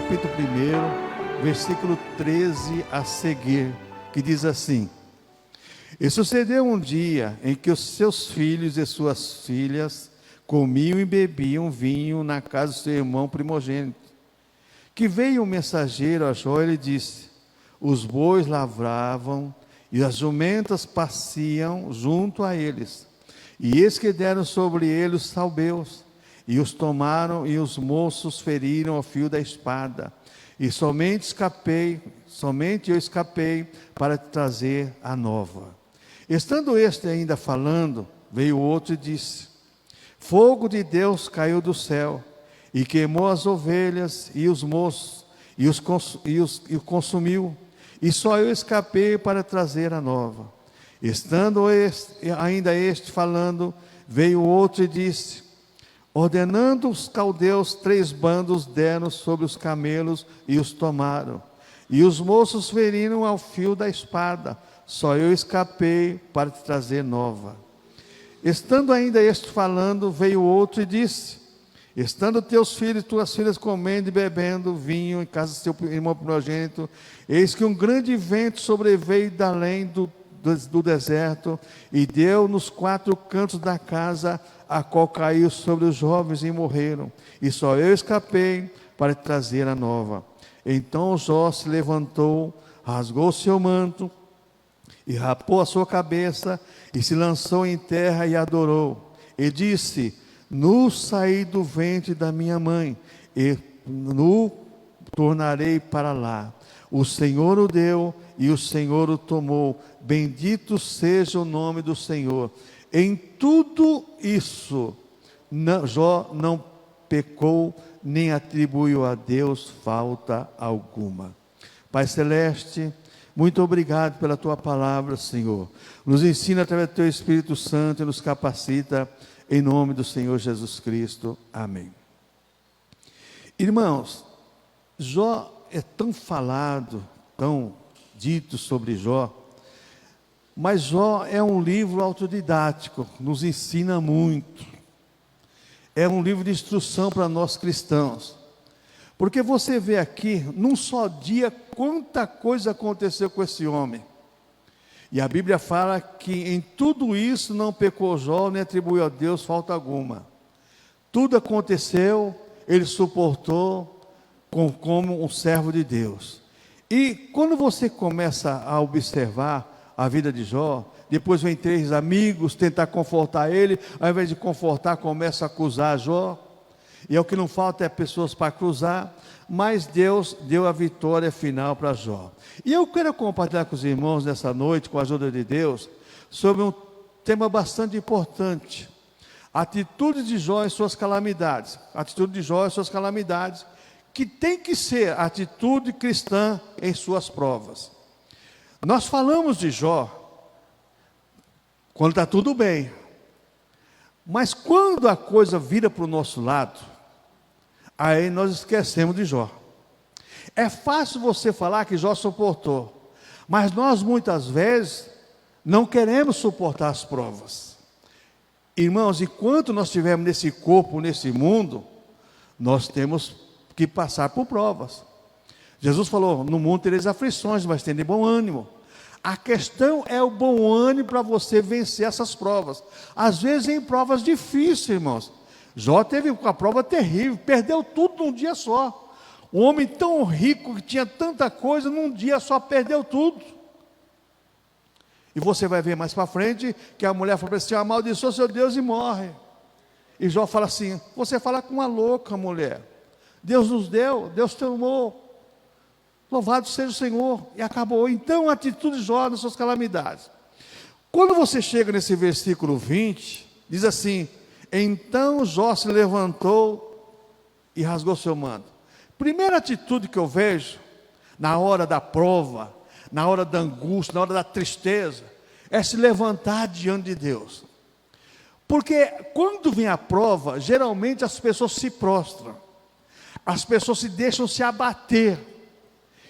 capítulo 1, versículo 13 a seguir, que diz assim: E sucedeu um dia em que os seus filhos e suas filhas comiam e bebiam vinho na casa do seu irmão primogênito, que veio um mensageiro a Jó e lhe disse: Os bois lavravam e as jumentas pasciam junto a eles, e eis que deram sobre eles os salbeus, e os tomaram, e os moços feriram ao fio da espada, e somente eu escapei para te trazer a nova. Estando este ainda falando, veio outro e disse: Fogo de Deus caiu do céu, e queimou as ovelhas e os moços, e os consumiu, e só eu escapei para trazer a nova. Estando ainda este falando, veio outro e disse: Ordenando os caldeus, 3 bandos deram sobre os camelos e os tomaram, e os moços feriram ao fio da espada, só eu escapei para te trazer nova. Estando ainda este falando, veio outro e disse: Estando teus filhos e tuas filhas comendo e bebendo vinho em casa do seu irmão primogênito, eis que um grande vento sobreveio da além do deserto, e deu nos 4 cantos da casa, a qual caiu sobre os jovens e morreram, e só eu escapei para trazer a nova. Então Jó se levantou, rasgou o seu manto, e rapou a sua cabeça, e se lançou em terra e adorou, e disse: Nu saí do ventre da minha mãe, e nu tornarei para lá. O Senhor o deu, e o Senhor o tomou. Bendito seja o nome do Senhor. Em tudo isso, Jó não pecou, nem atribuiu a Deus falta alguma. Pai Celeste, muito obrigado pela Tua palavra, Senhor. Nos ensina através do Teu Espírito Santo e nos capacita, em nome do Senhor Jesus Cristo. Amém. Irmãos, Jó é tão falado, tão dito sobre Jó, mas Jó é um livro autodidático, nos ensina muito. É um livro de instrução para nós cristãos. Porque você vê aqui, num só dia, quanta coisa aconteceu com esse homem. E a Bíblia fala que em tudo isso não pecou Jó, nem atribuiu a Deus falta alguma. Tudo aconteceu, ele suportou como um servo de Deus. E quando você começa a observar a vida de Jó, depois vem 3 amigos tentar confortar ele, ao invés de confortar, começa a acusar Jó, e é o que não falta é pessoas para acusar, mas Deus deu a vitória final para Jó. E eu quero compartilhar com os irmãos nessa noite, com a ajuda de Deus, sobre um tema bastante importante: a atitude de Jó em suas calamidades. A atitude de Jó em suas calamidades, que tem que ser a atitude cristã em suas provas. Nós falamos de Jó quando está tudo bem, mas quando a coisa vira para o nosso lado, aí nós esquecemos de Jó. É fácil você falar que Jó suportou, mas nós muitas vezes não queremos suportar as provas. Irmãos, enquanto nós estivermos nesse corpo, nesse mundo, nós temos que passar por provas. Jesus falou: no mundo tereis aflições, mas tende bom ânimo. A questão é o bom ânimo para você vencer essas provas. Às vezes em provas difíceis, irmãos. Jó teve uma prova terrível, perdeu tudo num dia só. Um homem tão rico, que tinha tanta coisa, num dia só perdeu tudo. E você vai ver mais para frente, que a mulher fala assim: amaldiçoa seu Deus e morre. E Jó fala assim: você fala com uma louca, mulher. Deus nos deu, Deus tomou. Louvado seja o Senhor. E acabou. Então a atitude de Jó nas suas calamidades. Quando você chega nesse versículo 20, diz assim: então Jó se levantou e rasgou seu manto. Primeira atitude que eu vejo, na hora da prova, na hora da angústia, na hora da tristeza, é se levantar diante de Deus. Porque quando vem a prova, geralmente as pessoas se prostram, as pessoas se deixam se abater.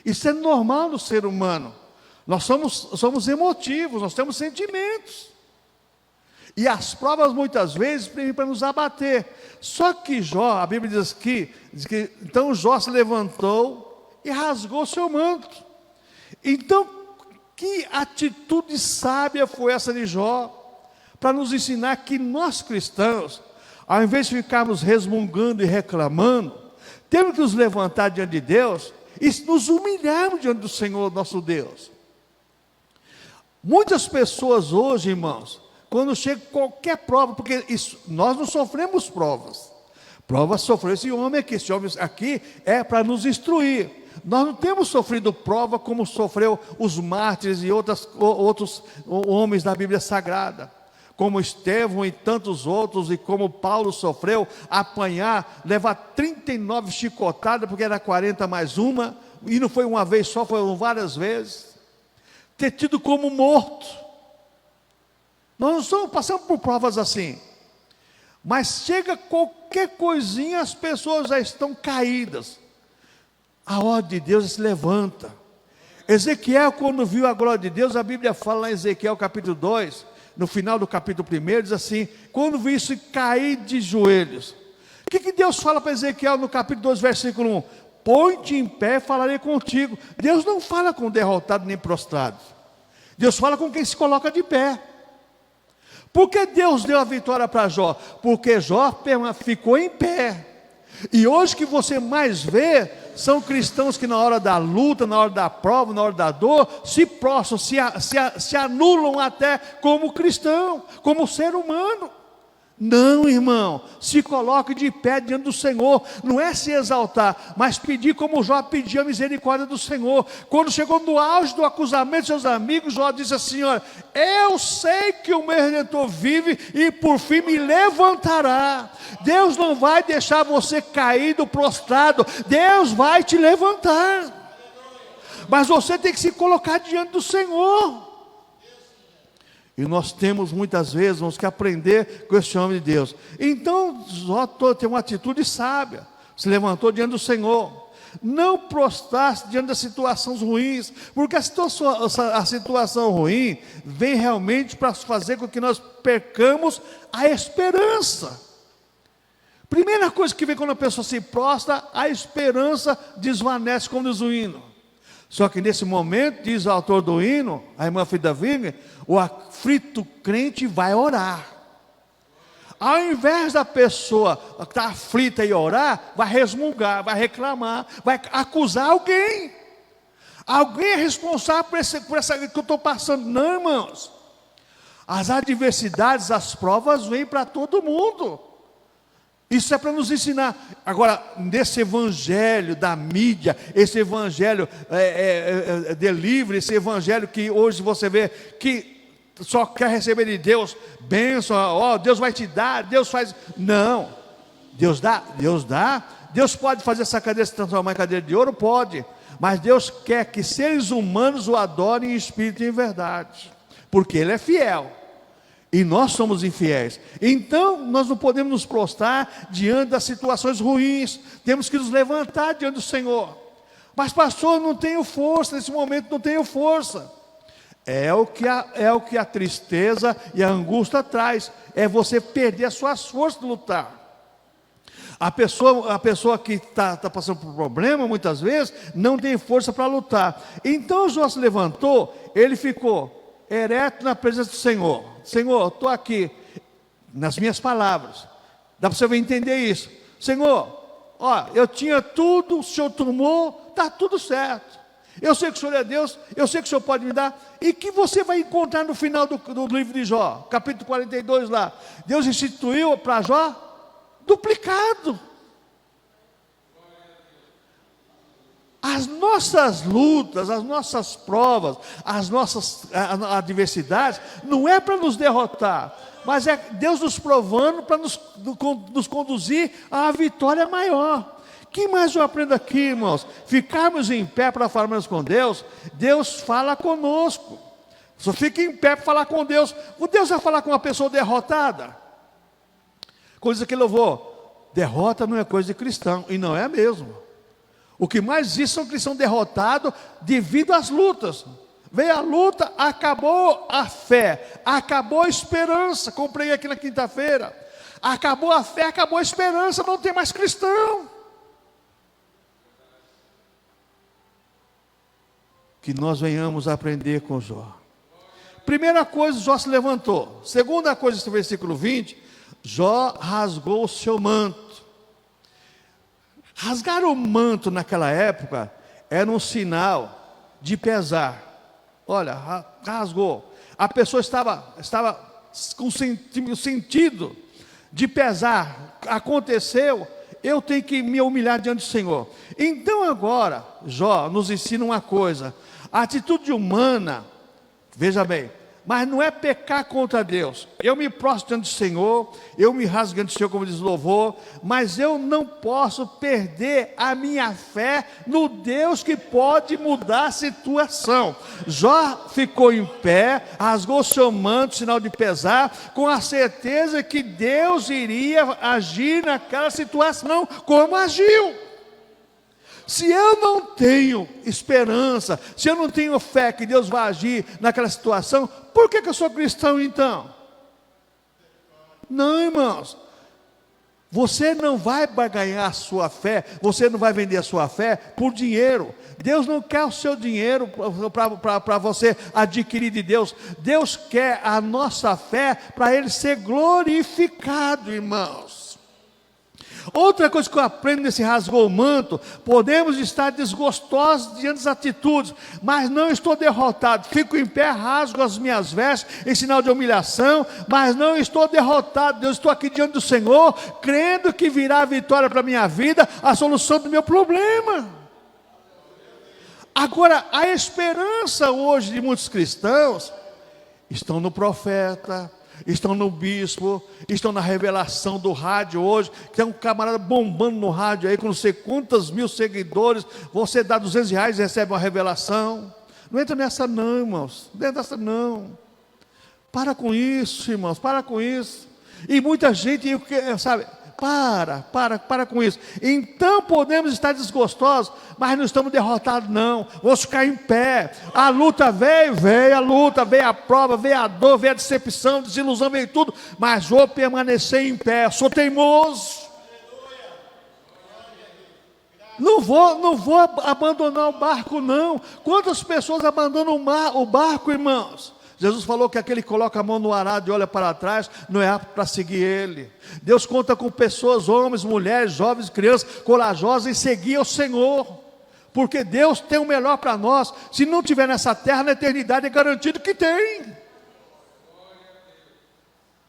Isso é normal no ser humano. Nós somos emotivos, nós temos sentimentos. E as provas muitas vezes vêm para nos abater. Só que Jó, a Bíblia diz que então Jó se levantou e rasgou seu manto. Então, que atitude sábia foi essa de Jó? Para nos ensinar que nós cristãos, ao invés de ficarmos resmungando e reclamando, temos que nos levantar diante de Deus e nos humilharmos diante do Senhor nosso Deus. Muitas pessoas hoje, irmãos, quando chega qualquer prova, porque nós não sofremos provas. Provas sofreu esse homem aqui. Esse homem aqui é para nos instruir. Nós não temos sofrido prova como sofreu os mártires e outros homens da Bíblia Sagrada. Como Estevão e tantos outros, e como Paulo sofreu, apanhar, levar 39 chicotadas, porque era 40 mais uma, e não foi uma vez só, foram várias vezes. Ter tido como morto. Nós não estamos passando por provas assim. Mas chega qualquer coisinha, as pessoas já estão caídas. A ordem de Deus se levanta. Ezequiel, quando viu a glória de Deus, a Bíblia fala lá em Ezequiel capítulo 2, no final do capítulo 1, diz assim: quando vi isso, caí de joelhos. O que Deus fala para Ezequiel no capítulo 2, versículo 1? Põe-te em pé, falarei contigo. Deus não fala com derrotado nem prostrado. Deus fala com quem se coloca de pé. Por que Deus deu a vitória para Jó? Porque Jó ficou em pé. E hoje que você mais vê, são cristãos que na hora da luta, na hora da prova, na hora da dor, se prostram, se anulam até como cristão, como ser humano. Não, irmão, se coloque de pé diante do Senhor, não é se exaltar, mas pedir como Jó pediu a misericórdia do Senhor. Quando chegou no auge do acusamento de seus amigos, Jó disse assim: olha, eu sei que o meu Redentor vive e por fim me levantará. Deus não vai deixar você caído, prostrado, Deus vai te levantar, mas você tem que se colocar diante do Senhor. E nós temos muitas vezes que aprender com esse homem de Deus. Então Jó tem uma atitude sábia, se levantou diante do Senhor, não prostrar-se diante das situações ruins, porque a situação ruim vem realmente para fazer com que nós percamos a esperança. Primeira coisa que vem quando a pessoa se prostra, a esperança desvanece, como diz o hino. Só que nesse momento, diz o autor do hino, a irmã Frida Wigner, o aflito crente vai orar. Ao invés da pessoa estar aflita e orar, vai resmungar, vai reclamar, vai acusar alguém. Alguém é responsável por essa que eu estou passando. Não, irmãos. As adversidades, as provas vêm para todo mundo. Isso é para nos ensinar. Agora, nesse evangelho da mídia, esse evangelho delivery, esse evangelho que hoje você vê que só quer receber de Deus bênção, Deus vai te dar, Deus faz. Não, Deus dá. Deus pode fazer essa cadeira se transformar em cadeira de ouro? Pode. Mas Deus quer que seres humanos o adorem em espírito e em verdade, porque Ele é fiel. E nós somos infiéis. Então nós não podemos nos prostrar diante das situações ruins. Temos que nos levantar diante do Senhor. Mas pastor, não tenho força, nesse momento não tenho força. É o que a tristeza e a angústia traz. É você perder as suas forças de lutar. A pessoa que está passando por problema, muitas vezes, não tem força para lutar. Então Jó se levantou, ele ficou ereto na presença do Senhor. Senhor, estou aqui, nas minhas palavras, dá para você entender isso. Senhor, eu tinha tudo, o Senhor tomou, está tudo certo. Eu sei que o Senhor é Deus, eu sei que o Senhor pode me dar. E que você vai encontrar no final do livro de Jó, capítulo 42 lá. Deus instituiu para Jó duplicado. As nossas lutas, as nossas provas, as nossas adversidades, não é para nos derrotar, mas é Deus nos provando para nos conduzir a uma vitória maior. O que mais eu aprendo aqui, irmãos? Ficarmos em pé para falarmos com Deus, Deus fala conosco. Só fica em pé para falar com Deus. O Deus vai falar com uma pessoa derrotada? Coisa que louvou. Derrota não é coisa de cristão, e não é mesmo. O que mais existe são cristãos derrotados devido às lutas. veio a luta, acabou a fé, acabou a esperança. Comprei aqui na quinta-feira. Acabou a fé, acabou a esperança, não tem mais cristão. Que nós venhamos a aprender com Jó. Primeira coisa, Jó se levantou. Segunda coisa, esse versículo 20, Jó rasgou o seu manto. Rasgar o manto naquela época era um sinal de pesar. Olha, rasgou. A pessoa estava com sentido de pesar. Aconteceu, eu tenho que me humilhar diante do Senhor. Então agora, Jó nos ensina uma coisa. A atitude humana, veja bem, mas não é pecar contra Deus. Eu me prostro diante do Senhor, eu me rasgo diante do Senhor, como diz o louvor, mas eu não posso perder a minha fé no Deus que pode mudar a situação. Jó ficou em pé, rasgou seu manto, sinal de pesar, com a certeza que Deus iria agir naquela situação como agiu. Se eu não tenho esperança, se eu não tenho fé que Deus vai agir naquela situação, por que eu sou cristão então? Não, irmãos. Você não vai ganhar a sua fé, você não vai vender a sua fé por dinheiro. Deus não quer o seu dinheiro para você adquirir de Deus. Deus quer a nossa fé para Ele ser glorificado, irmãos. Outra coisa que eu aprendo nesse rasgou o manto, podemos estar desgostosos diante das atitudes, mas não estou derrotado. Fico em pé, rasgo as minhas vestes em sinal de humilhação, mas não estou derrotado. Eu estou aqui diante do Senhor, crendo que virá a vitória para a minha vida, a solução do meu problema. Agora, a esperança hoje de muitos cristãos estão no profeta, estão no bispo, estão na revelação do rádio hoje, que é um camarada bombando no rádio aí, com não sei quantos mil seguidores, você dá R$200 e recebe uma revelação. Não entra nessa não, irmãos, não entra nessa não. Para com isso, irmãos, para com isso. E muita gente, sabe, para com isso. Então podemos estar desgostosos, mas não estamos derrotados não. Vamos ficar em pé. A luta veio a luta, veio a prova, veio a dor, veio a decepção, desilusão, veio tudo, mas vou permanecer em pé. Sou teimoso. Não vou abandonar o barco não. Quantas pessoas abandonam o barco, irmãos? Jesus falou que aquele que coloca a mão no arado e olha para trás, não é apto para seguir Ele. Deus conta com pessoas, homens, mulheres, jovens, crianças, corajosas em seguir o Senhor. Porque Deus tem o melhor para nós. Se não tiver nessa terra, na eternidade é garantido que tem.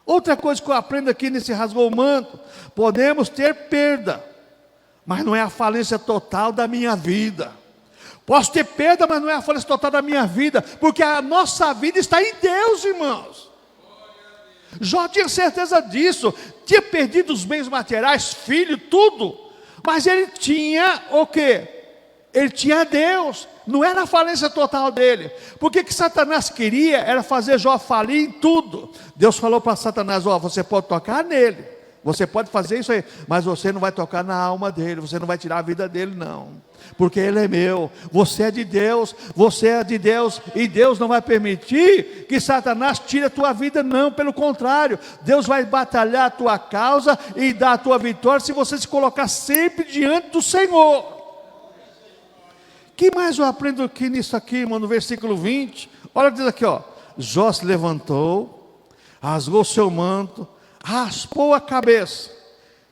Outra coisa que eu aprendo aqui nesse rasgou o manto, podemos ter perda, mas não é a falência total da minha vida. Posso ter perda, mas não é a falência total da minha vida, porque a nossa vida está em Deus, irmãos. Jó tinha certeza disso, tinha perdido os bens materiais, filho, tudo, mas ele tinha o quê? Ele tinha Deus, não era a falência total dele. Porque que Satanás queria era fazer Jó falir em tudo. Deus falou para Satanás, você pode tocar nele, você pode fazer isso aí, mas você não vai tocar na alma dele, você não vai tirar a vida dele não. Porque ele é meu, você é de Deus, e Deus não vai permitir que Satanás tire a tua vida não, pelo contrário, Deus vai batalhar a tua causa e dar a tua vitória, se você se colocar sempre diante do Senhor. Que mais eu aprendo aqui nisso aqui, irmão, no versículo 20, olha, diz aqui, Jó se levantou, rasgou seu manto, raspou a cabeça.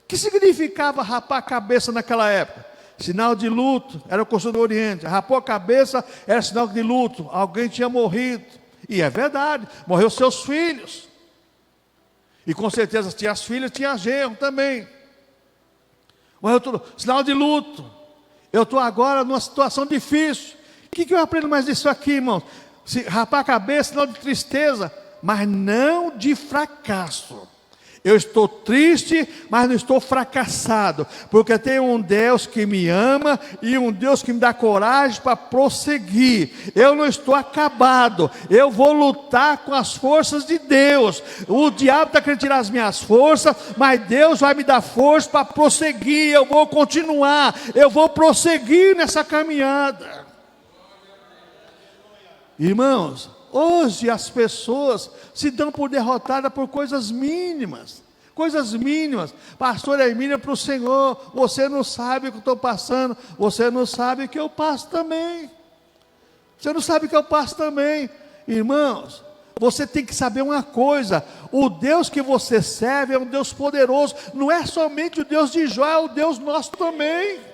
Que significava rapar a cabeça naquela época? Sinal de luto, era o costume do Oriente. Rapou a cabeça, era sinal de luto, alguém tinha morrido. E é verdade, morreu seus filhos. E com certeza tinha as filhas, tinha genro também. Morreu tudo, sinal de luto. Eu estou agora numa situação difícil. O que eu aprendo mais disso aqui, irmãos? Rapar a cabeça, sinal de tristeza, mas não de fracasso. Eu estou triste, mas não estou fracassado, porque tenho um Deus que me ama e um Deus que me dá coragem para prosseguir. Eu não estou acabado, eu vou lutar com as forças de Deus. O diabo está querendo tirar as minhas forças, mas Deus vai me dar força para prosseguir. Eu vou continuar, eu vou prosseguir nessa caminhada. Irmãos, hoje as pessoas se dão por derrotadas por coisas mínimas. Coisas mínimas. Pastor Hermínio, para o Senhor, você não sabe o que eu estou passando, você não sabe que eu passo também. Você não sabe que eu passo também. Irmãos, você tem que saber uma coisa: o Deus que você serve é um Deus poderoso, não é somente o Deus de Jó, é o Deus nosso também.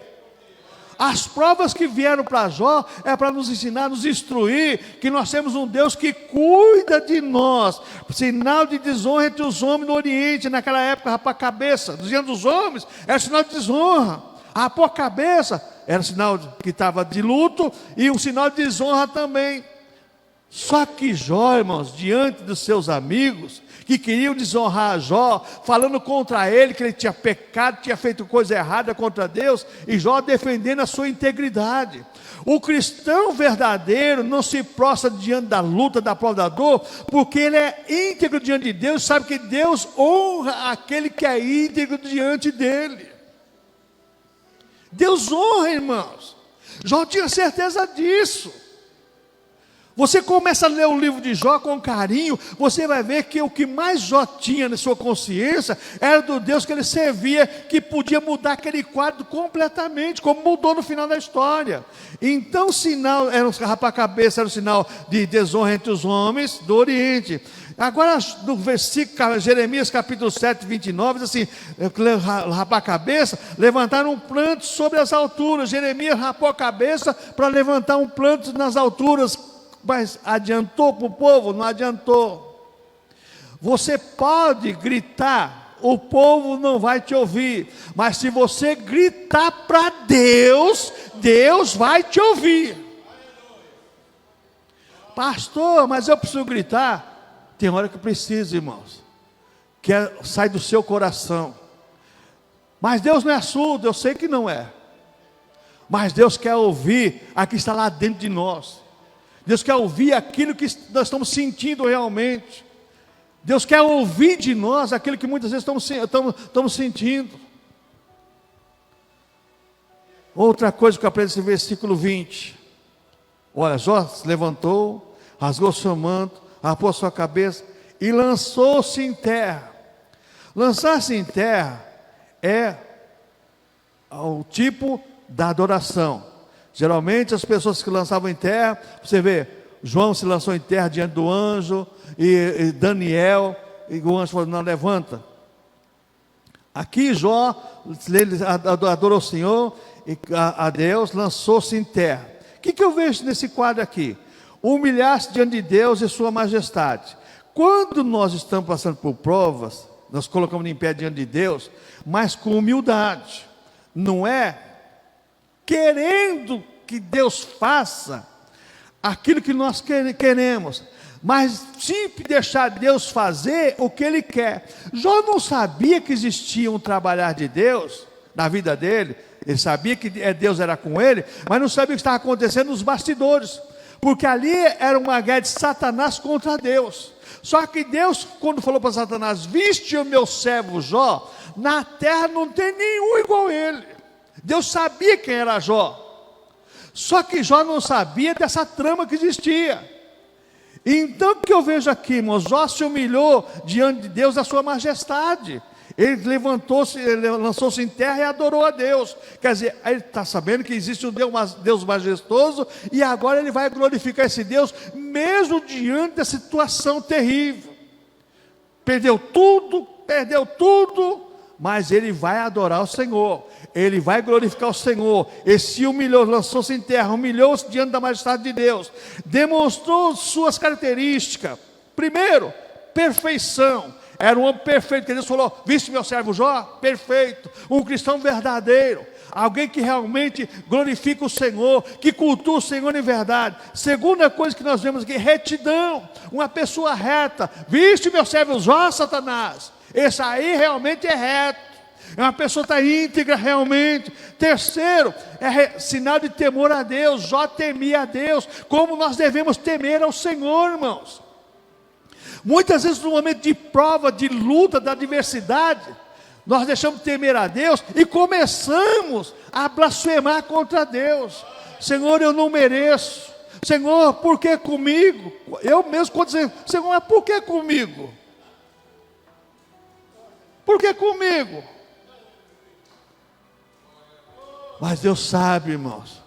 As provas que vieram para Jó é para nos ensinar, nos instruir, que nós temos um Deus que cuida de nós. Sinal de desonra entre os homens no Oriente, naquela época, rapar a cabeça. Diante dos homens, era sinal de desonra. Rapar a cabeça era sinal que estava de luto, e um sinal de desonra também. Só que Jó, irmãos, diante dos seus amigos, que queriam desonrar Jó, falando contra ele, que ele tinha pecado, tinha feito coisa errada contra Deus, e Jó defendendo a sua integridade. O cristão verdadeiro não se prostra diante da luta, da prova, da dor, porque ele é íntegro diante de Deus, sabe que Deus honra aquele que é íntegro diante dele. Deus honra, irmãos. Jó tinha certeza disso. Você começa a ler o livro de Jó com carinho, você vai ver que o que mais Jó tinha na sua consciência era do Deus que ele servia, que podia mudar aquele quadro completamente, como mudou no final da história. Então o sinal, era rapar a cabeça, era o sinal de desonra entre os homens do Oriente. Agora no versículo, Jeremias capítulo 7, 29, diz assim: rapar a cabeça, levantaram um planto sobre as alturas. Jeremias rapou a cabeça para levantar um planto nas alturas. Mas adiantou para o povo? Não adiantou. Você pode gritar, o povo não vai te ouvir, mas se você gritar para Deus, Deus vai te ouvir. Pastor, mas eu preciso gritar. Tem hora que precisa, irmãos, que sai do seu coração. Mas Deus não é surdo, eu sei que não é, mas Deus quer ouvir aquilo que está lá dentro de nós. Deus quer ouvir aquilo que nós estamos sentindo realmente. Deus quer ouvir de nós aquilo que muitas vezes estamos sentindo. Outra coisa que eu aprendo nesse versículo 20. Olha, Jó se levantou, rasgou seu manto, rapou sua cabeça e lançou-se em terra. Lançar-se em terra é o tipo da adoração. Geralmente as pessoas que lançavam em terra, você vê, João se lançou em terra diante do anjo, e Daniel, e o anjo falou: não, levanta. Aqui Jó, ele adorou o Senhor, e a Deus, lançou-se em terra. O que eu vejo nesse quadro aqui? Humilhar-se diante de Deus e sua majestade. Quando nós estamos passando por provas, nós colocamos em pé diante de Deus, mas com humildade. Não é querendo que Deus faça aquilo que nós queremos, mas sempre deixar Deus fazer o que Ele quer. Jó não sabia que existia um trabalhar de Deus na vida dele. Ele sabia que Deus era com ele, mas não sabia o que estava acontecendo nos bastidores, porque ali era uma guerra de Satanás contra Deus. Só que Deus, quando falou para Satanás: viste o meu servo Jó, na terra não tem nenhum igual a ele. Deus sabia quem era Jó, só que Jó não sabia dessa trama que existia. Então o que eu vejo aqui, irmãos? Jó se humilhou diante de Deus, da sua majestade. Ele levantou-se, ele lançou-se em terra e adorou a Deus. Quer dizer, ele está sabendo que existe um Deus majestoso, e agora ele vai glorificar esse Deus, mesmo diante da situação terrível. Perdeu tudo, mas ele vai adorar o Senhor, ele vai glorificar o Senhor. Ele se humilhou, lançou-se em terra, humilhou-se diante da majestade de Deus, demonstrou suas características. Primeiro, perfeição. Era um homem perfeito, que Deus falou: viste meu servo Jó? Perfeito. Um cristão verdadeiro, alguém que realmente glorifica o Senhor, que cultua o Senhor em verdade. Segunda coisa que nós vemos aqui: retidão. Uma pessoa reta. Viste meu servo Jó, Satanás? Esse aí realmente é reto, é uma pessoa que está íntegra realmente. Terceiro, é sinal de temor a Deus. Jó temia a Deus, como nós devemos temer ao Senhor, irmãos. Muitas vezes no momento de prova, de luta, da adversidade, nós deixamos de temer a Deus e começamos a blasfemar contra Deus. Senhor, eu não mereço. Senhor, por que comigo? Eu mesmo quando dizer, Senhor, mas por que comigo? Por que comigo? Mas Deus sabe, irmãos,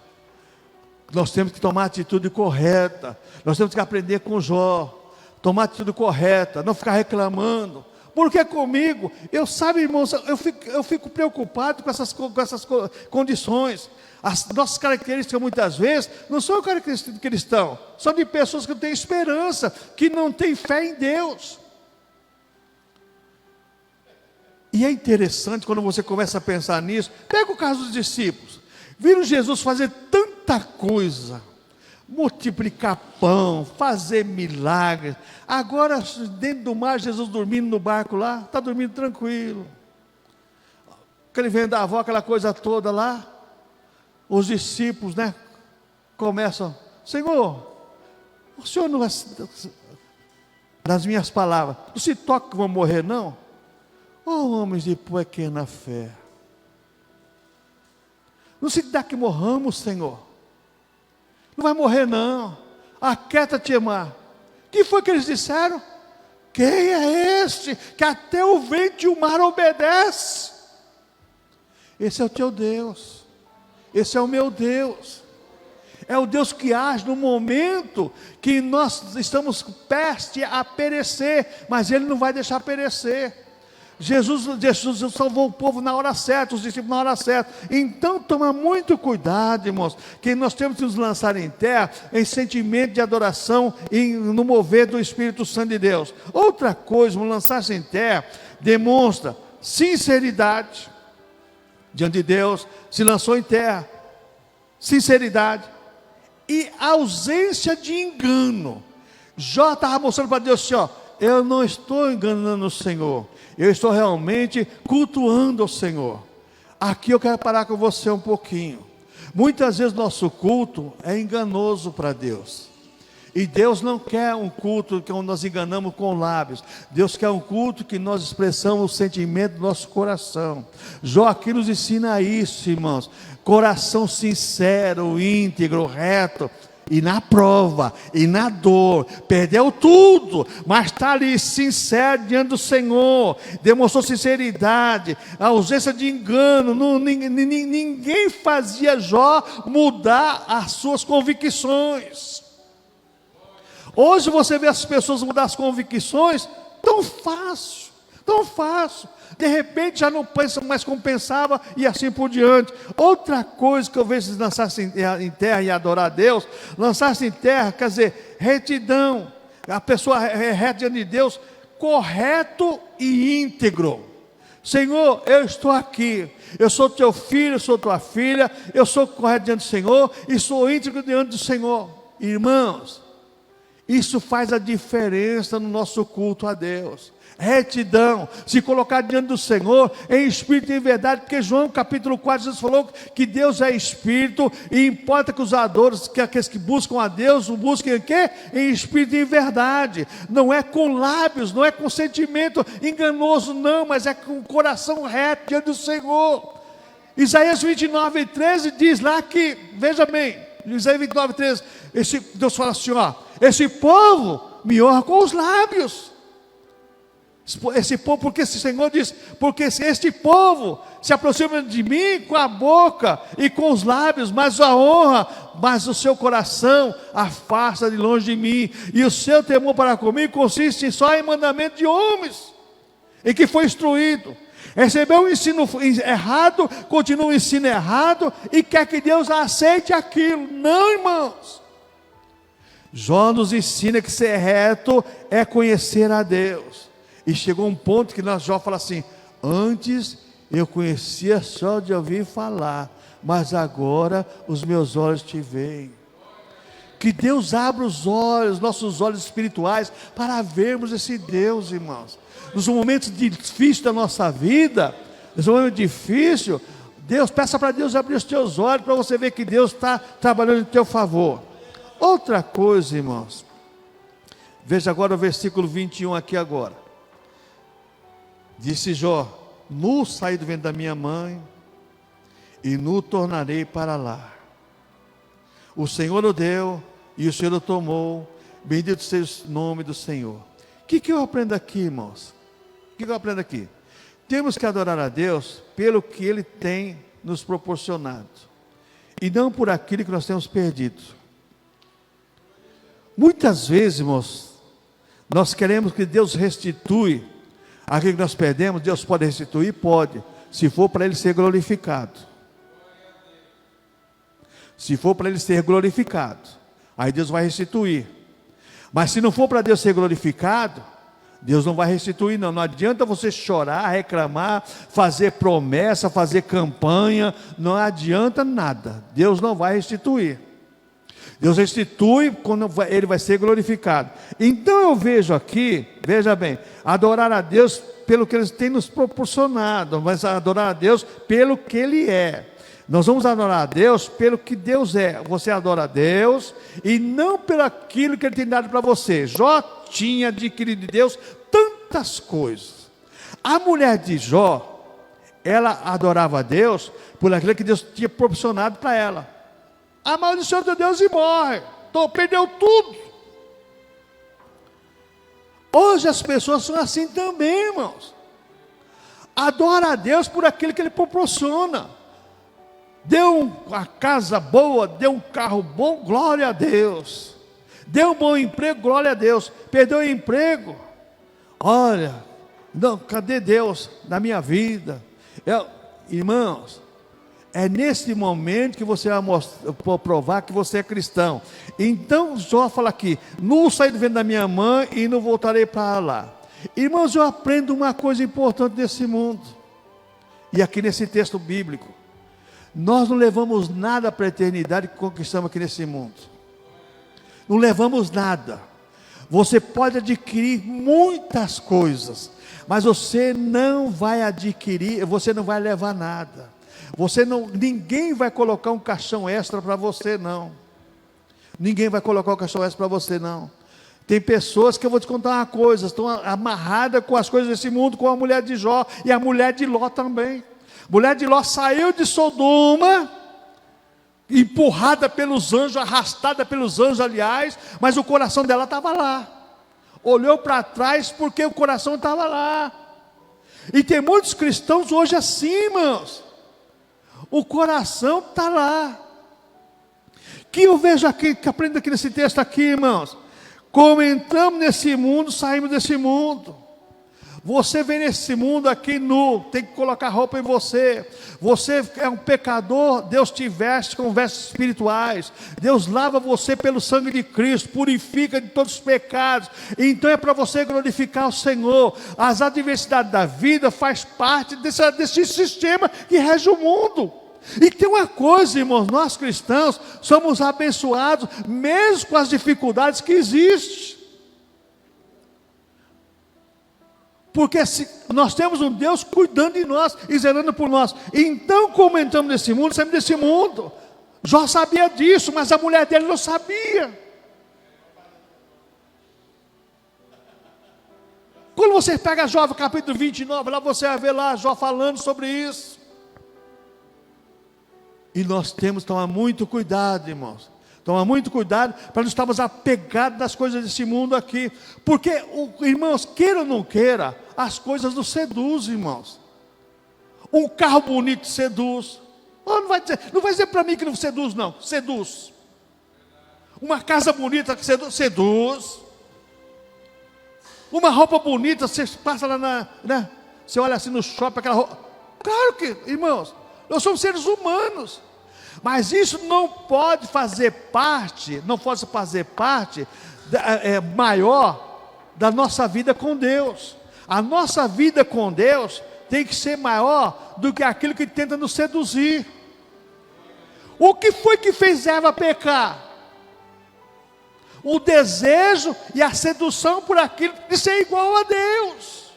nós temos que tomar a atitude correta, nós temos que aprender com Jó, tomar a atitude correta, não ficar reclamando. Por que comigo? Eu sabe, irmãos, eu fico preocupado com essas condições. As nossas características muitas vezes não são características de cristão, são de pessoas que não têm esperança, que não têm fé em Deus. E é interessante quando você começa a pensar nisso. Pega o caso dos discípulos. Viram Jesus fazer tanta coisa, multiplicar pão, fazer milagres. Agora, dentro do mar, Jesus dormindo no barco lá, está dormindo tranquilo. Aquele vendaval, aquela coisa toda lá. Os discípulos, né, começam, Senhor, o Senhor não vai, nas minhas palavras, não se toca que vão morrer não? Oh, homens de pequena fé, não se dá que morramos, Senhor, não vai morrer não, aquieta-te, mar. Que foi que eles disseram? Quem é este, que até o vento e o mar obedece? Esse é o teu Deus. Esse é o meu Deus, é o Deus que age no momento que nós estamos prestes a perecer, mas Ele não vai deixar perecer. Jesus salvou o povo na hora certa, os discípulos na hora certa. Então toma muito cuidado, irmãos, que nós temos que nos lançar em terra em sentimento de adoração e no mover do Espírito Santo de Deus. Outra coisa, o lançar-se em terra demonstra sinceridade diante de Deus, se lançou em terra, sinceridade e ausência de engano. Jó estava mostrando para Deus assim, ó, eu não estou enganando o Senhor, eu estou realmente cultuando o Senhor. Aqui eu quero parar com você um pouquinho. Muitas vezes nosso culto é enganoso para Deus. E Deus não quer um culto que nós enganamos com lábios. Deus quer um culto que nós expressamos o sentimento do nosso coração. Jó aqui nos ensina isso, irmãos. Coração sincero, íntegro, reto. E na prova, e na dor, perdeu tudo, mas está ali sincero diante do Senhor, demonstrou sinceridade, a ausência de engano. Ninguém fazia Jó mudar as suas convicções. Hoje você vê as pessoas mudar as convicções tão fácil, de repente já não pensam mais como pensava e assim por diante. Outra coisa que eu vejo lançar-se em terra e adorar a Deus, lançar-se em terra quer dizer retidão, a pessoa é reta diante de Deus, correto e íntegro. Senhor, eu estou aqui, eu sou teu filho, eu sou tua filha, eu sou correto diante do Senhor e sou íntegro diante do Senhor. Irmãos, isso faz a diferença no nosso culto a Deus. Retidão, se colocar diante do Senhor em espírito e em verdade, porque João capítulo 4, Jesus falou que Deus é espírito, e importa que os adoradores, que aqueles que buscam a Deus, o busquem em quê? Em espírito e em verdade. Não é com lábios, não é com sentimento enganoso não, mas é com o coração reto diante do Senhor. Isaías 29, 13 diz lá que, veja bem, Isaías 29, 13, Deus fala assim, ó, esse povo me honra com os lábios. Esse povo, porque esse Senhor diz, porque este povo se aproxima de mim com a boca e com os lábios, mas a honra, mas o seu coração afasta de longe de mim, e o seu temor para comigo consiste só em mandamento de homens, em que foi instruído. Recebeu um ensino errado, continua o ensino errado, e quer que Deus aceite aquilo. Não, irmãos. Jó nos ensina que ser reto é conhecer a Deus. E chegou um ponto que Jó fala assim, antes eu conhecia só de ouvir falar, mas agora os meus olhos te veem. Que Deus abra os olhos, nossos olhos espirituais, para vermos esse Deus, irmãos. Nos momentos difíceis da nossa vida, nos momentos difíceis, Deus, peça para Deus abrir os teus olhos, para você ver que Deus está trabalhando em teu favor. Outra coisa, irmãos, veja agora o versículo 21 aqui agora. Disse Jó, nu saí do ventre da minha mãe, e nu tornarei para lá. O Senhor o deu, e o Senhor o tomou. Bendito seja o nome do Senhor. O que eu aprendo aqui, irmãos? O que eu aprendo aqui? Temos que adorar a Deus pelo que Ele tem nos proporcionado, e não por aquilo que nós temos perdido. Muitas vezes, irmãos, nós queremos que Deus restitui aquilo que nós perdemos. Deus pode restituir? Pode, se for para Ele ser glorificado. Se for para Ele ser glorificado, aí Deus vai restituir. Mas se não for para Deus ser glorificado, Deus não vai restituir não. Não adianta você chorar, reclamar, fazer promessa, fazer campanha, não adianta nada. Deus não vai restituir. Deus restitui quando Ele vai ser glorificado. Então eu vejo aqui, veja bem, adorar a Deus pelo que Ele tem nos proporcionado, mas adorar a Deus pelo que Ele é. Nós vamos adorar a Deus pelo que Deus é. Você adora a Deus e não pelo aquilo que Ele tem dado para você. Jó tinha adquirido de Deus tantas coisas. A mulher de Jó, ela adorava a Deus por aquilo que Deus tinha proporcionado para ela. Amaldiçoa de Deus e morre. Então perdeu tudo. Hoje as pessoas são assim também, irmãos. Adora a Deus por aquilo que Ele proporciona. Deu uma casa boa, deu um carro bom, glória a Deus. Deu um bom emprego, glória a Deus. Perdeu o emprego, olha, não, cadê Deus na minha vida? Irmãos, é nesse momento que você vai provar que você é cristão. Então Jó fala aqui: não saí do ventre da minha mãe e não voltarei para lá. Irmãos, eu aprendo uma coisa importante nesse mundo, e aqui nesse texto bíblico: nós não levamos nada para a eternidade que conquistamos aqui nesse mundo. Não levamos nada. Você pode adquirir muitas coisas, mas você não vai adquirir, você não vai levar nada. Ninguém vai colocar um caixão extra para você, não. Ninguém vai colocar um caixão extra para você, não. Tem pessoas que eu vou te contar uma coisa, estão amarradas com as coisas desse mundo, com a mulher de Jó e a mulher de Ló também. Mulher de Ló saiu de Sodoma, empurrada pelos anjos, arrastada pelos anjos, aliás, mas o coração dela estava lá. Olhou para trás porque o coração estava lá. E tem muitos cristãos hoje assim, irmãos. O coração está lá. Que eu vejo aqui, que aprendo aqui nesse texto aqui, irmãos. Como entramos nesse mundo, saímos desse mundo. Você vem nesse mundo aqui nu, tem que colocar roupa em você. Você é um pecador, Deus te veste com vestes espirituais. Deus lava você pelo sangue de Cristo, purifica de todos os pecados. Então é para você glorificar o Senhor. As adversidades da vida faz parte desse sistema que rege o mundo. E tem uma coisa, irmãos, nós cristãos somos abençoados mesmo com as dificuldades que existem. Porque nós temos um Deus cuidando de nós e zelando por nós. Então, como entramos nesse mundo, saímos desse mundo. Jó sabia disso, mas a mulher dele não sabia. Quando você pega Jó, capítulo 29, lá você vai ver lá Jó falando sobre isso. E nós temos que tomar muito cuidado, irmãos. Toma muito cuidado para não estarmos apegados nas coisas desse mundo aqui. Porque, irmãos, queira ou não queira, as coisas nos seduzem, irmãos. Um carro bonito seduz. Oh, não vai dizer para mim que não seduz, não. Seduz. Uma casa bonita que seduz. Uma roupa bonita, você passa lá né? Você olha assim no shopping, aquela roupa. Claro que, irmãos, nós somos seres humanos. Mas isso não pode fazer parte, maior da nossa vida com Deus. A nossa vida com Deus tem que ser maior do que aquilo que tenta nos seduzir. O que foi que fez Eva pecar? O desejo e a sedução por aquilo de ser igual a Deus.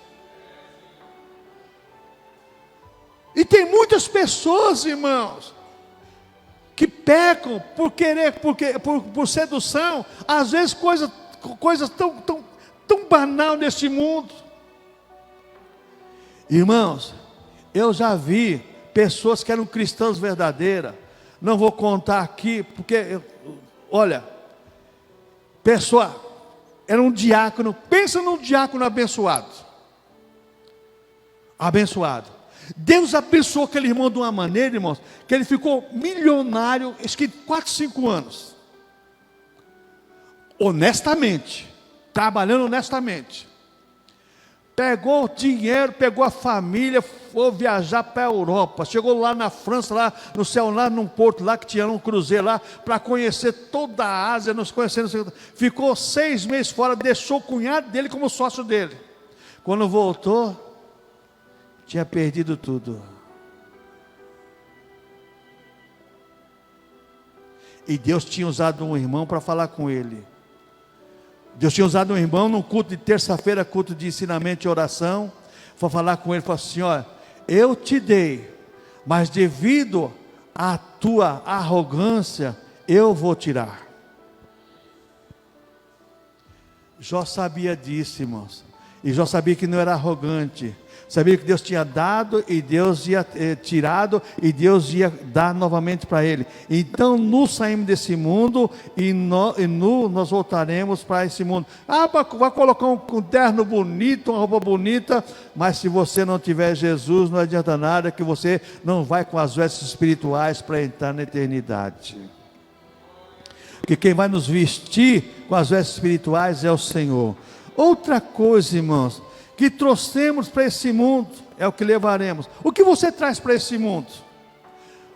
E tem muitas pessoas, irmãos, que pecam por sedução, às vezes coisas tão banal nesse mundo. Irmãos, eu já vi pessoas que eram cristãs verdadeiras. Não vou contar aqui, porque, olha, Pessoa, era um diácono. Pensa num diácono abençoado. Abençoado. Deus abençoou aquele irmão de uma maneira, irmãos, que ele ficou milionário, acho que 4, 5 anos. Honestamente, trabalhando honestamente. Pegou o dinheiro, pegou a família, foi viajar para a Europa. Chegou lá na França, lá no céu, lá num porto lá que tinha um cruzeiro lá, para conhecer toda a Ásia, nos conhecendo. Ficou 6 meses fora, deixou o cunhado dele como sócio dele. Quando voltou, tinha perdido tudo. E Deus tinha usado um irmão para falar com ele. Deus tinha usado um irmão num culto de terça-feira, culto de ensinamento e oração. Foi falar com ele, falou assim: olha, eu te dei, mas devido à tua arrogância, eu vou tirar. Jó sabia disso, irmãos. E Jó sabia que não era arrogante. Sabia que Deus tinha dado e Deus ia tirado e Deus ia dar novamente para ele. Então nos saímos desse mundo e nós voltaremos para esse mundo. Vai colocar um terno bonito, uma roupa bonita, mas se você não tiver Jesus, não adianta nada, que você não vai com as vestes espirituais para entrar na eternidade. Porque quem vai nos vestir com as vestes espirituais é o Senhor. Outra coisa, irmãos, que trouxemos para esse mundo, é o que levaremos. O que você traz para esse mundo?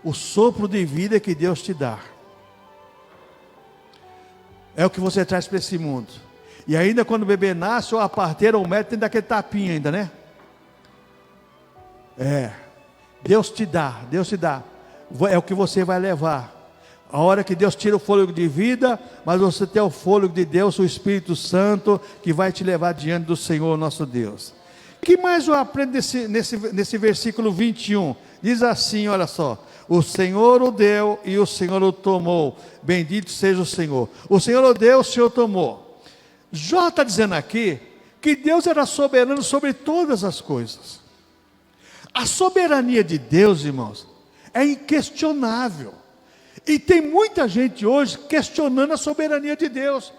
O sopro de vida que Deus te dá. É o que você traz para esse mundo. E ainda quando o bebê nasce, ou a parteira ou o médico, tem daquele tapinha ainda, né? Deus te dá, Deus te dá. É o que você vai levar. A hora que Deus tira o fôlego de vida, mas você tem o fôlego de Deus, o Espírito Santo, que vai te levar diante do Senhor nosso Deus. O que mais eu aprendo nesse versículo 21? Diz assim, olha só: o Senhor o deu e o Senhor o tomou, bendito seja o Senhor. O Senhor o deu, o Senhor tomou. Jó está dizendo aqui que Deus era soberano sobre todas as coisas. A soberania de Deus, irmãos, é inquestionável. E tem muita gente hoje questionando a soberania de Deus.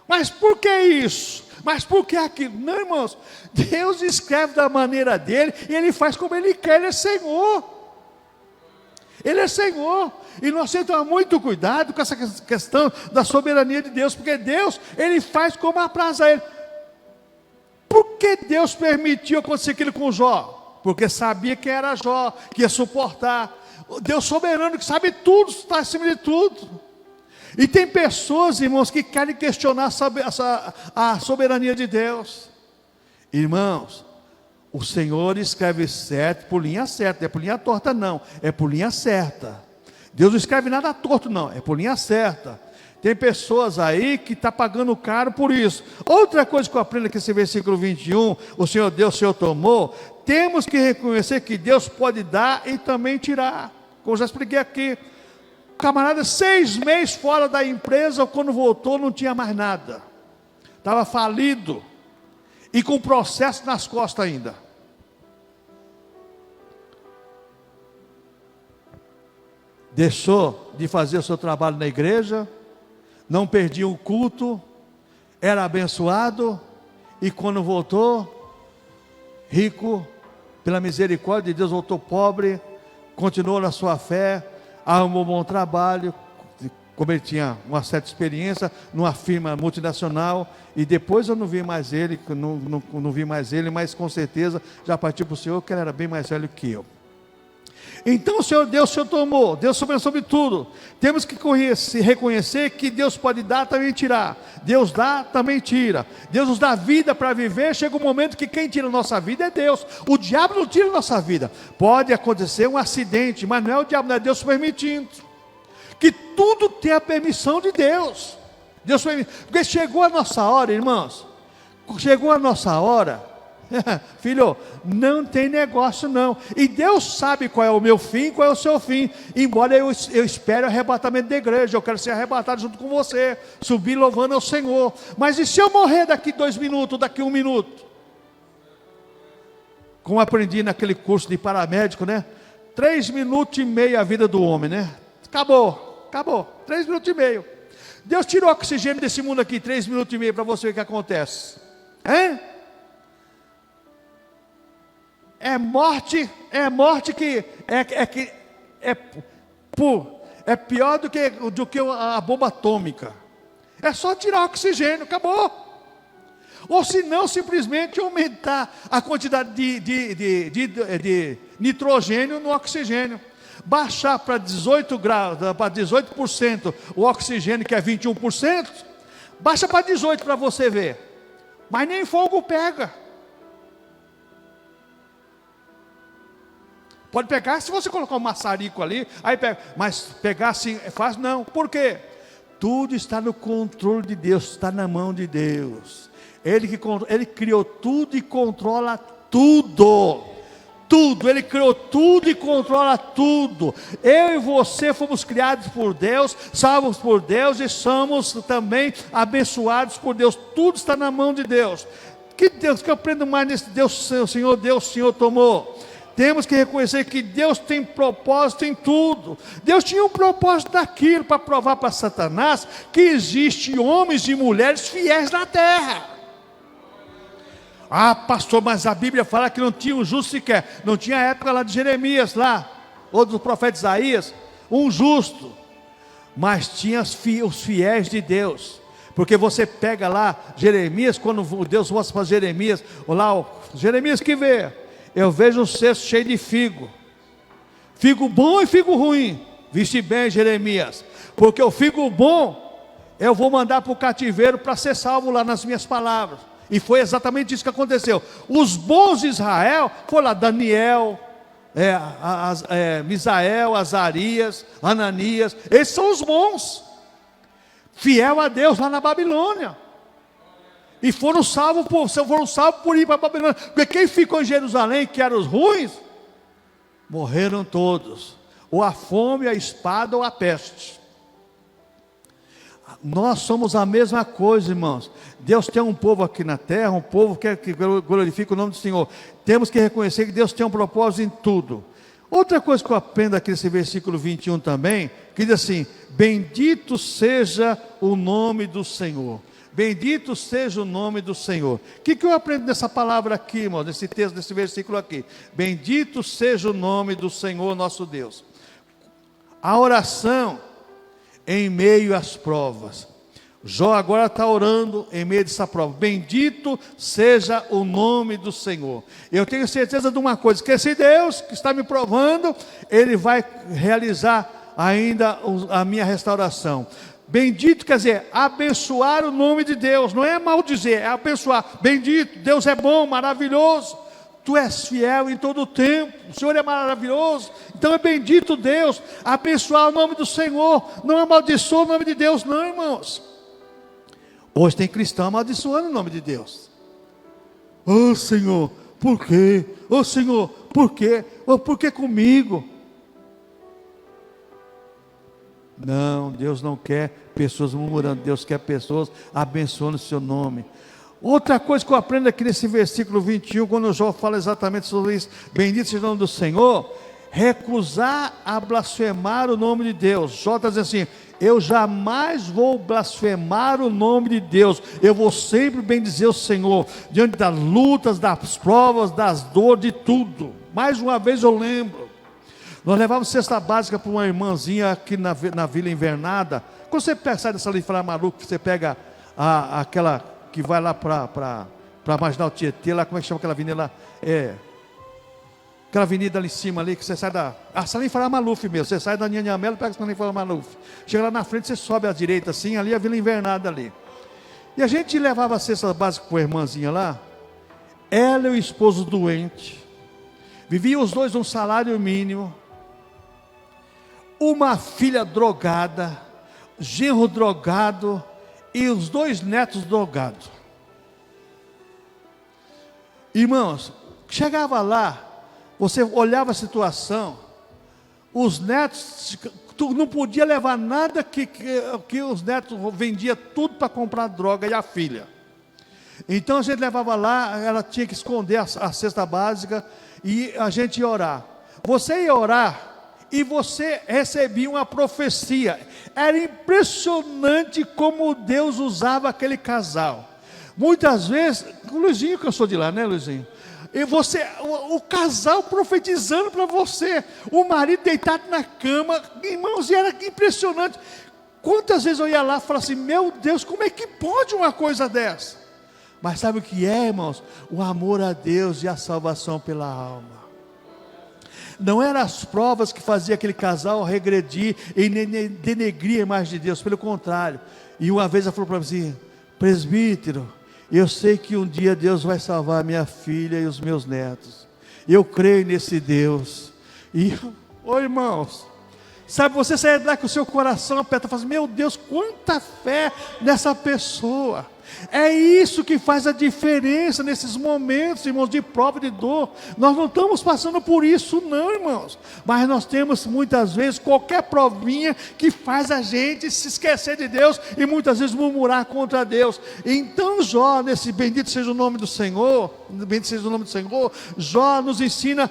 Mas por que isso? Mas por que aquilo? Não, irmãos, Deus escreve da maneira dele e ele faz como ele quer. Ele é Senhor. Ele é Senhor. E nós temos que tomar muito cuidado com essa questão da soberania de Deus, porque Deus, ele faz como apraz a ele. Por que Deus permitiu acontecer aquilo com Jó? Porque sabia que era Jó, que ia suportar. Deus soberano, que sabe tudo, está acima de tudo. E tem pessoas, irmãos, que querem questionar a soberania de Deus. Irmãos, o Senhor escreve certo por linha certa, não é por linha torta não, é por linha certa. Deus não escreve nada torto não, é por linha certa. Tem pessoas aí que estão pagando caro por isso. Outra coisa que eu aprendo aqui nesse versículo 21, o Senhor deu, o Senhor tomou. Temos que reconhecer que Deus pode dar e também tirar. Como já expliquei aqui, o camarada 6 meses fora da empresa, quando voltou não tinha mais nada. Estava falido e com processo nas costas ainda. Deixou de fazer o seu trabalho na igreja, não perdia o culto, era abençoado, e quando voltou, rico, pela misericórdia de Deus, voltou pobre, continuou na sua fé, arrumou um bom trabalho, como ele tinha uma certa experiência, numa firma multinacional, e depois eu não vi mais ele, não vi mais ele, mas com certeza já partiu para o Senhor, que ele era bem mais velho que eu. Então o Senhor deu, o Senhor tomou, Deus soberano sobre tudo. Temos que reconhecer que Deus pode dar, também tirar. Deus dá, também tira. Deus nos dá vida para viver. Chega um momento que quem tira a nossa vida é Deus. O diabo não tira a nossa vida. Pode acontecer um acidente, mas não é o diabo, não é Deus permitindo. Que tudo tem a permissão de Deus. Deus permite. Porque chegou a nossa hora, irmãos. Chegou a nossa hora. Filho, não tem negócio não. E Deus sabe qual é o meu fim, qual é o seu fim. Embora eu espere o arrebatamento da igreja, eu quero ser arrebatado junto com você, subir louvando ao Senhor. Mas e se eu morrer daqui 2 minutos, daqui 1 minuto? Como aprendi naquele curso de paramédico, né? 3 minutos e meio a vida do homem, né? Acabou, 3 minutos e meio. Deus tirou o oxigênio desse mundo aqui, 3 minutos e meio, para você ver o que acontece. É morte que é pior do que a bomba atômica. É só tirar o oxigênio, acabou. Ou se não, simplesmente aumentar a quantidade de nitrogênio no oxigênio. Baixar para 18 graus, para 18% o oxigênio, que é 21%, baixa para 18% para você ver. Mas nem fogo pega. Pode pegar se você colocar um maçarico ali, aí pega. Mas pegar assim é fácil? Não. Por quê? Tudo está no controle de Deus, está na mão de Deus. Ele criou tudo e controla tudo. Tudo, Ele criou tudo e controla tudo. Eu e você fomos criados por Deus, salvos por Deus e somos também abençoados por Deus. Tudo está na mão de Deus. Que Deus, que eu aprendo mais nesse Deus, o Senhor tomou. Temos que reconhecer que Deus tem propósito em tudo. Deus tinha um propósito daquilo para provar para Satanás que existem homens e mulheres fiéis na terra. Ah, pastor, mas a Bíblia fala que não tinha um justo sequer. Não tinha a época lá de Jeremias, lá, ou do profeta Isaías, um justo. Mas tinha os fiéis de Deus. Porque você pega lá Jeremias, quando Deus mostra para Jeremias, Jeremias que vê, eu vejo um cesto cheio de figo. Figo bom e figo ruim. Viste bem, Jeremias. Porque o figo bom, eu vou mandar para o cativeiro para ser salvo lá nas minhas palavras. E foi exatamente isso que aconteceu. Os bons de Israel, foi lá Daniel, Misael, Azarias, Ananias. Esses são os bons, fiel a Deus lá na Babilônia. E foram salvos por ir para a Babilônia. Porque quem ficou em Jerusalém, que eram os ruins, morreram todos. Ou a fome, a espada ou a peste. Nós somos a mesma coisa, irmãos. Deus tem um povo aqui na terra, um povo que glorifica o nome do Senhor. Temos que reconhecer que Deus tem um propósito em tudo. Outra coisa que eu aprendo aqui nesse versículo 21 também, que diz assim: bendito seja o nome do Senhor. Bendito seja o nome do Senhor. O que eu aprendo nessa palavra aqui, irmão, nesse texto, nesse versículo aqui? Bendito seja o nome do Senhor nosso Deus. A oração em meio às provas. Jó agora está orando em meio dessa prova. Bendito seja o nome do Senhor. Eu tenho certeza de uma coisa, que esse Deus que está me provando, Ele vai realizar ainda a minha restauração. Bendito quer dizer abençoar o nome de Deus, não é maldizer, é abençoar. Bendito, Deus é bom, maravilhoso. Tu és fiel em todo o tempo, o Senhor é maravilhoso. Então é bendito Deus, abençoar o nome do Senhor. Não amaldiçoa o nome de Deus, não, irmãos. Hoje tem cristão amaldiçoando o nome de Deus. Oh Senhor, por quê? Oh Senhor, por quê? Oh, por que comigo? Não, Deus não quer pessoas murmurando, Deus quer pessoas abençoando o seu nome. Outra coisa que eu aprendo aqui nesse versículo 21, quando o Jó fala exatamente sobre isso: bendito seja o nome do Senhor, recusar a blasfemar o nome de Deus. Jó está dizendo assim: eu jamais vou blasfemar o nome de Deus, eu vou sempre bendizer o Senhor, diante das lutas, das provas, das dores, de tudo. Mais uma vez eu lembro, nós levávamos cesta básica para uma irmãzinha aqui na Vila Invernada. Quando você sai dessa ali e fala maluco, você pega aquela que vai lá para Marginal Tietê, lá, como é que chama aquela avenida lá? Aquela avenida ali em cima ali, que você sai da... Salim Farah Maluf mesmo, você sai da Nhanha Melo, pega Salim Farah Maluf. Chega lá na frente, você sobe à direita assim, ali a Vila Invernada ali. E a gente levava a cesta básica para a irmãzinha lá, ela e o esposo doente, viviam os dois um salário mínimo, uma filha drogada, genro drogado, e os 2 netos drogados. Irmãos, chegava lá, você olhava a situação, os netos, tu não podia levar nada que os netos vendiam tudo para comprar droga, e a filha. Então a gente levava lá, ela tinha que esconder a cesta básica, e a gente ia orar. Você ia orar, e você recebia uma profecia. Era impressionante como Deus usava aquele casal. Muitas vezes, o Luizinho cansou de lá, né, Luizinho? E você, o casal profetizando para você, o marido deitado na cama, irmãos, e era impressionante. Quantas vezes eu ia lá e falava assim, meu Deus, como é que pode uma coisa dessa? Mas sabe o que é, irmãos? O amor a Deus e a salvação pela alma. Não eram as provas que faziam aquele casal regredir e denegrir a imagem de Deus, pelo contrário. E uma vez ela falou para mim assim, presbítero, eu sei que um dia Deus vai salvar a minha filha e os meus netos. Eu creio nesse Deus. E, irmãos, sabe, você sai lá com o seu coração apertado, fala assim, meu Deus, quanta fé nessa pessoa. É isso que faz a diferença nesses momentos, irmãos, de prova, de dor. Nós não estamos passando por isso não, irmãos, mas nós temos muitas vezes qualquer provinha que faz a gente se esquecer de Deus e muitas vezes murmurar contra Deus. Então Jó, nesse bendito seja o nome do Senhor, bendito seja o nome do Senhor, Jó nos ensina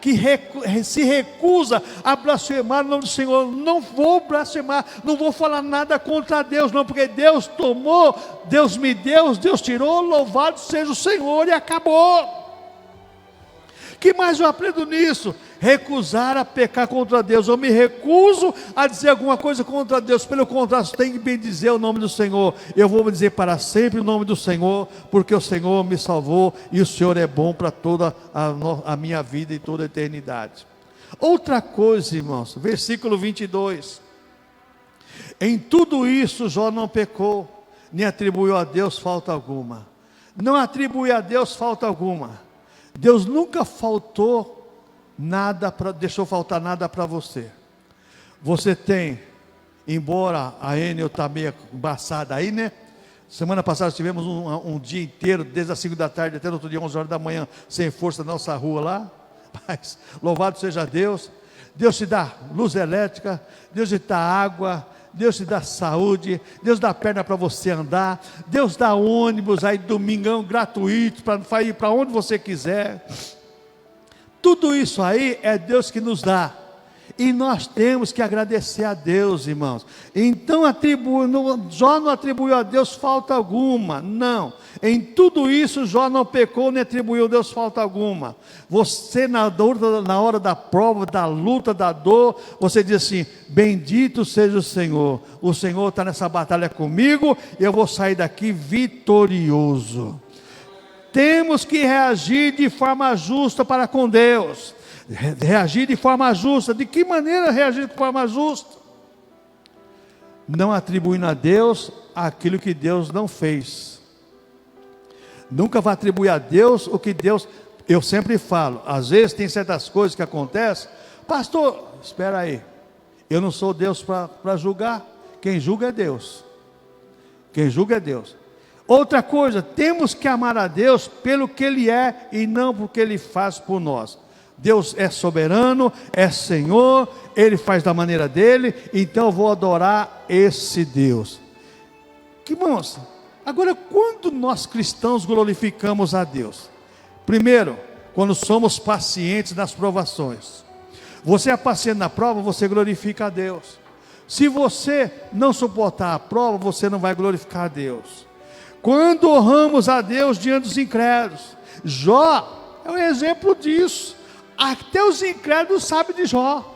que se recusa a blasfemar o nome do Senhor. Não vou blasfemar, não vou falar nada contra Deus não, porque Deus tomou, Deus me deu, Deus tirou, louvado seja o Senhor, e acabou. Que mais eu aprendo nisso? Recusar a pecar contra Deus. Eu me recuso a dizer alguma coisa contra Deus, pelo contrário, tem que bendizer o nome do Senhor. Eu vou dizer para sempre o nome do Senhor, porque o Senhor me salvou e o Senhor é bom para toda a minha vida e toda a eternidade. Outra coisa, irmãos, versículo 22. Em tudo isso Jó não pecou, nem atribuiu a Deus falta alguma. Não atribui a Deus falta alguma. Deus nunca faltou nada, deixou faltar nada para você. Você tem, embora a Enel está meio embaçada aí, né? Semana passada tivemos um dia inteiro, desde as 5 da tarde até no outro dia, 11 horas da manhã, sem força na nossa rua lá. Mas louvado seja Deus. Deus te dá luz elétrica, Deus te dá água, Deus te dá saúde, Deus dá perna para você andar, Deus dá ônibus aí domingão gratuito para ir para onde você quiser. Tudo isso aí é Deus que nos dá, e nós temos que agradecer a Deus, irmãos. Então Jó não atribuiu a Deus falta alguma, não. Em tudo isso Jó não pecou nem atribuiu a Deus falta alguma. Você na hora da prova, da luta, da dor, você diz assim, bendito seja o Senhor está nessa batalha comigo, e eu vou sair daqui vitorioso. Temos que reagir de forma justa para com Deus. Reagir de forma justa. De que maneira reagir de forma justa? Não atribuindo a Deus aquilo que Deus não fez. Nunca vai atribuir a Deus o que Deus... Eu sempre falo, às vezes tem certas coisas que acontecem. Pastor, espera aí, eu não sou Deus para julgar. Quem julga é Deus. Quem julga é Deus. Outra coisa, temos que amar a Deus pelo que Ele é e não porque Ele faz por nós. Deus é soberano, é Senhor, Ele faz da maneira dEle, então eu vou adorar esse Deus. Que irmãos, agora quando nós cristãos glorificamos a Deus? Primeiro, quando somos pacientes nas provações. Você é paciente na prova, você glorifica a Deus. Se você não suportar a prova, você não vai glorificar a Deus. Quando honramos a Deus diante dos incrédulos, Jó é um exemplo disso. Até os incrédulos sabem de Jó.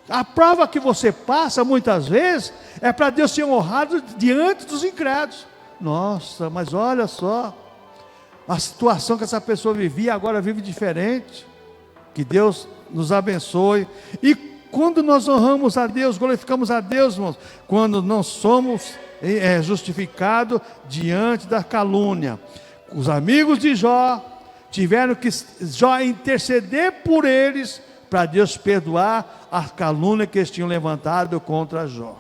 A prova que você passa muitas vezes é para Deus ser honrado diante dos incrédulos. Nossa, mas olha só a situação que essa pessoa vivia, agora vive diferente. Que Deus nos abençoe. E quando nós honramos a Deus, glorificamos a Deus, irmãos, quando não somos justificados diante da calúnia. Os amigos de Jó tiveram que Jó interceder por eles, para Deus perdoar a calúnia que eles tinham levantado contra Jó.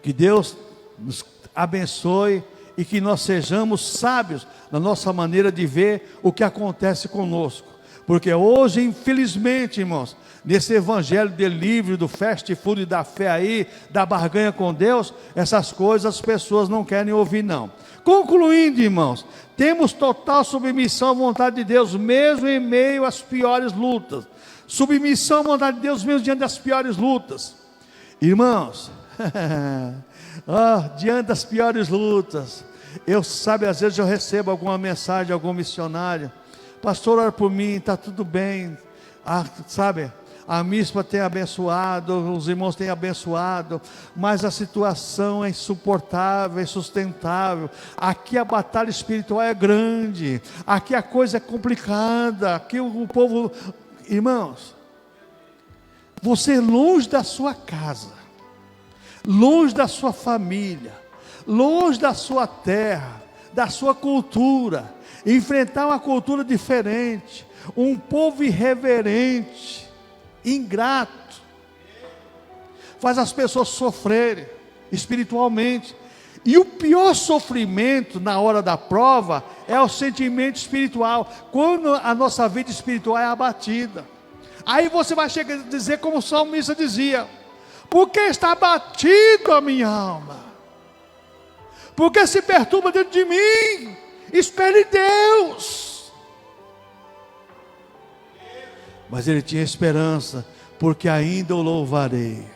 Que Deus nos abençoe e que nós sejamos sábios na nossa maneira de ver o que acontece conosco. Porque hoje, infelizmente, irmãos, nesse evangelho delivery, do fast food da fé aí, da barganha com Deus, essas coisas as pessoas não querem ouvir não. Concluindo, irmãos, temos total submissão à vontade de Deus, mesmo em meio às piores lutas. submissão à vontade de Deus mesmo diante das piores lutas. Irmãos, diante das piores lutas, às vezes eu recebo alguma mensagem de algum missionário: pastor, ora por mim, está tudo bem, a mispa tem abençoado, os irmãos têm abençoado, mas a situação é insuportável, insustentável, aqui a batalha espiritual é grande, aqui a coisa é complicada, aqui o povo... Irmãos, você longe da sua casa, longe da sua família, longe da sua terra, da sua cultura, enfrentar uma cultura diferente, um povo irreverente, ingrato, faz as pessoas sofrerem espiritualmente. E o pior sofrimento na hora da prova é o sentimento espiritual, quando a nossa vida espiritual é abatida. Aí você vai chegar a dizer, como o salmista dizia: porque está abatido a minha alma, porque se perturba dentro de mim, espere Deus. Mas ele tinha esperança, porque ainda o louvarei.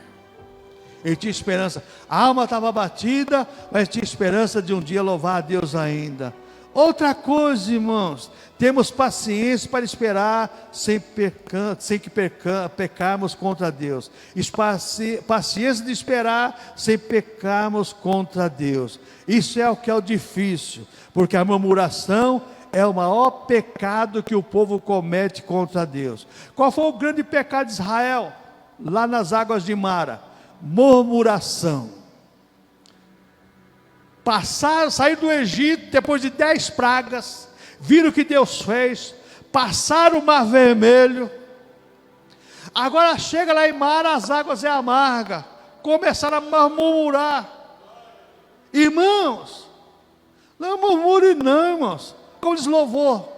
Ele tinha esperança, a alma estava abatida, mas tinha esperança de um dia louvar a Deus ainda. Outra coisa, irmãos, temos paciência para esperar sem que pecarmos contra Deus. Paciência de esperar sem pecarmos contra Deus. Isso é o difícil, porque a murmuração é o maior pecado que o povo comete contra Deus. Qual foi o grande pecado de Israel? Lá nas águas de Mara: murmuração. Saíram do Egito depois de 10 pragas, viram o que Deus fez, passaram o Mar Vermelho, agora chega lá em Mara, as águas é amargas, começaram a murmurar. Irmãos, não murmure não, irmãos. Como diz louvor,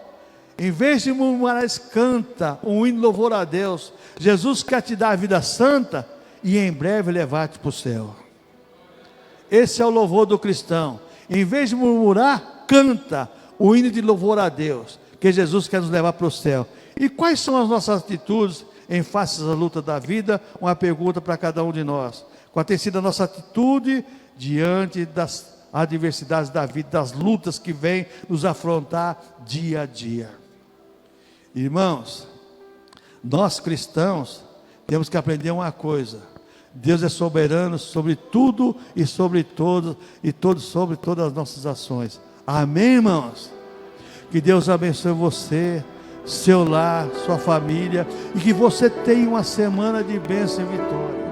em vez de murmurar, canta um hino de louvor a Deus. Jesus quer te dar a vida santa e em breve levar-te para o céu. Esse é o louvor do cristão. Em vez de murmurar, canta o hino de louvor a Deus, que Jesus quer nos levar para o céu. E quais são as nossas atitudes em face à luta da vida? Uma pergunta para cada um de nós: qual tem sido a nossa atitude diante das adversidades da vida, das lutas que vêm nos afrontar dia a dia? Irmãos, nós cristãos temos que aprender uma coisa: Deus é soberano sobre tudo e sobre todos, sobre todas as nossas ações. Amém, irmãos? Que Deus abençoe você, seu lar, sua família, e que você tenha uma semana de bênção e vitória.